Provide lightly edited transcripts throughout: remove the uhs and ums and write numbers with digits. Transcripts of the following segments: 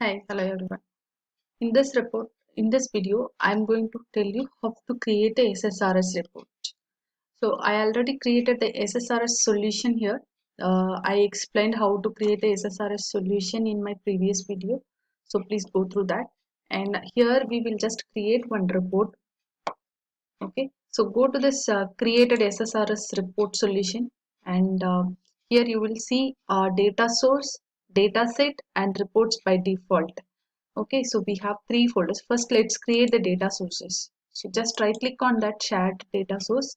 Hi, hello everyone. In this report, in this video, I'm going to tell you how to create a SSRS report. So I already created the SSRS solution here. I explained how to create a SSRS solution in my previous video. So please go through that. And here we will just create one report. Okay. So go to this created SSRS report solution, and here you will see data source, data set, and reports by default. Okay, so we have three folders. First, let's create the data sources. So just right click on that shared data source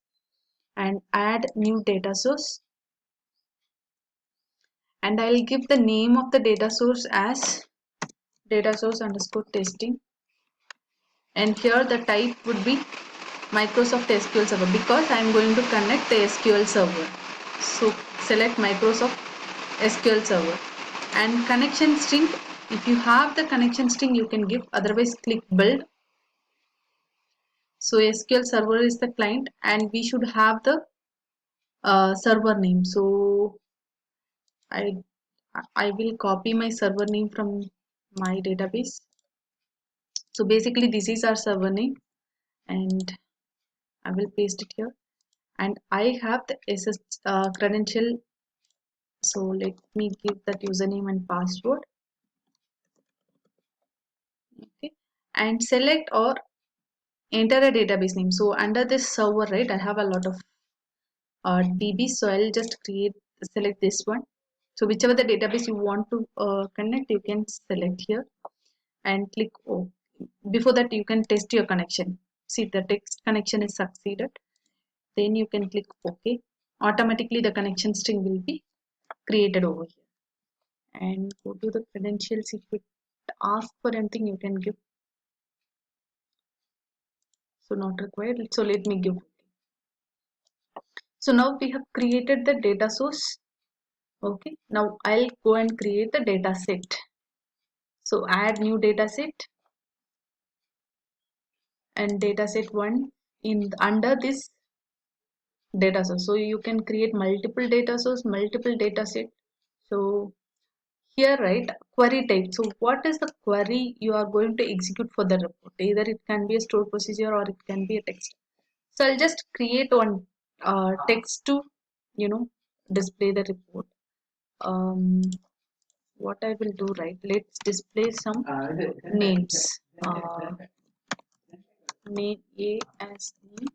and add new data source. And I'll give the name of the data source as data source underscore testing. And here the type would be Microsoft SQL Server because I'm going to connect the SQL Server. So select Microsoft SQL Server and connection string. If you have the connection string, you can give, otherwise click build. So SQL Server is the client and we should have the server name. So I I will copy my server name from my database. So basically this is our server name and I will paste it here. And I have the SS credential. So let me give that username and password. Okay, and select or enter a database name. So under this server, right, I have a lot of DB. So I'll just select this one. So whichever the database you want to connect, you can select here and click OK. Before that, you can test your connection. See, the text connection is succeeded. Then you can click OK. Automatically, the connection string will be created over here. And go to the credentials. If it asks for anything, you can give. So not required. So let me give. So now we have created the data source. Okay. Now I'll go and create the data set. So add new data set and data set 1 in under this data source. So you can create multiple data source, multiple data set. So here, right, query type. So what is the query you are going to execute for the report? Either it can be a stored procedure or it can be a text. So I'll just create one text to, display the report. What I will do, right, let's display some names. Name A as name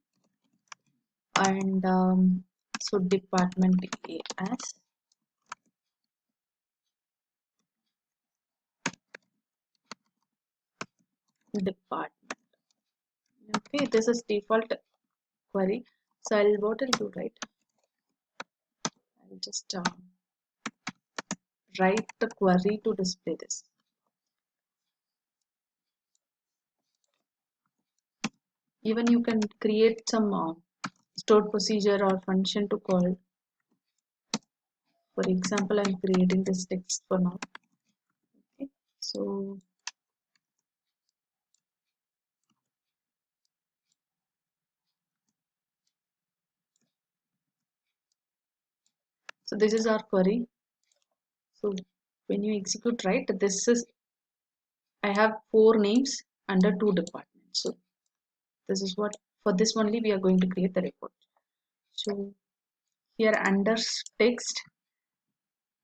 and so department A as department. Okay, this is default query. So what I'll do, right, I'll just write the query to display this. Even you can create some stored procedure or function to call. For example, I'm creating this text for now. Okay, so this is our query. So when you execute, right, this is, I have 4 names under 2 departments. So this is what, for this only we are going to create the report. So here under text,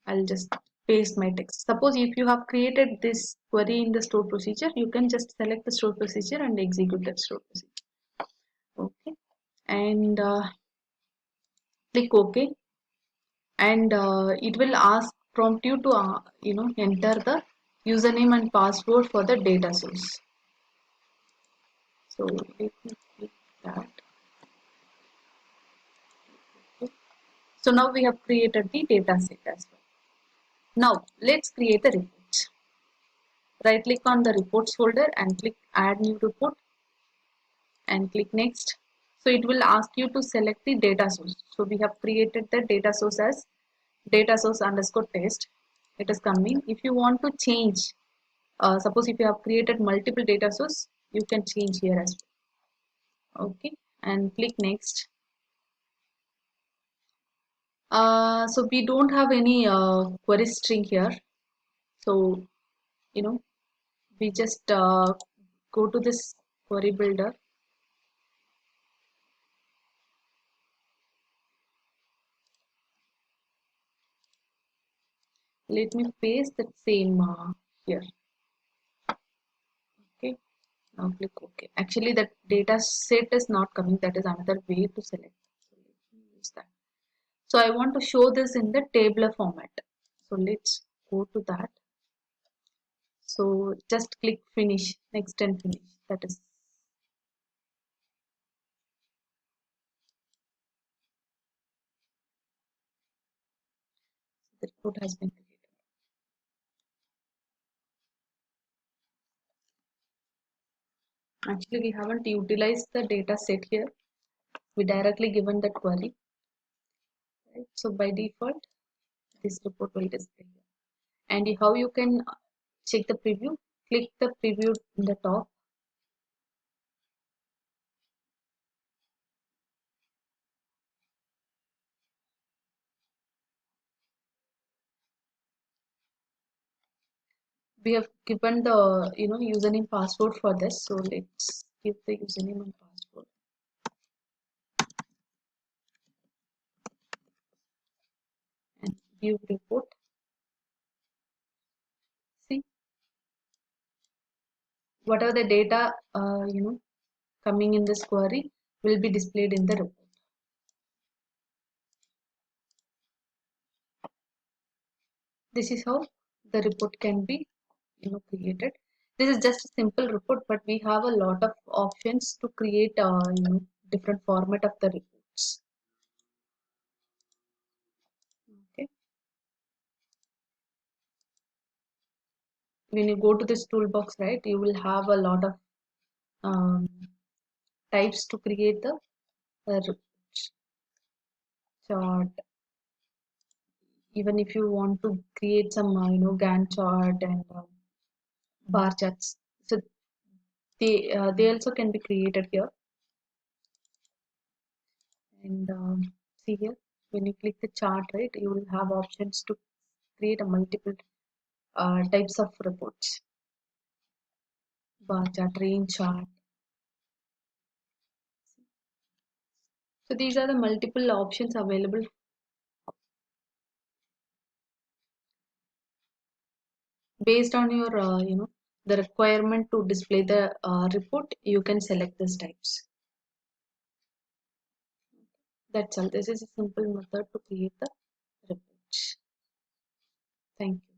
I'll just paste my text. Suppose if you have created this query in the stored procedure, you can just select the stored procedure and execute that stored procedure. Okay, and click OK, and it will prompt you to enter the username and password for the data source. So let me click that. Okay. So now we have created the data set as well. Now let's create a report. Right click on the reports folder and click add new report and click next. So it will ask you to select the data source. So we have created the data source as data source underscore test. It is coming. If you want to change, suppose if you have created multiple data source, you can change here as well. Okay, and click next. So we don't have any query string here. So we just go to this query builder. Let me paste that same here. Okay, now click OK. Actually, that data set is not coming. That is another way to select. So let me use that. So I want to show this in the tabular format. So let's go to that. So just click finish, next and finish. That is the report has been created. Actually, we haven't utilized the data set here. We directly given that query. Right? So by default, this report will display here. And how you can check the preview? Click the preview in the top. We have given the username password for this. So let's give the username and password and view report. See what are the data coming in this query will be displayed in the report. This is how the report can be created. This is just a simple report, but we have a lot of options to create different format of the reports. Okay, when you go to this toolbox, right, you will have a lot of um, types to create the report chart. Even if you want to create some Gantt chart and bar charts, so they also can be created here. And see here, when you click the chart, right, you will have options to create a multiple types of reports: bar chart, range chart. So these are the multiple options available. Based on your the requirement to display the report, you can select these types. That's all. This is a simple method to create the reports. Thank you.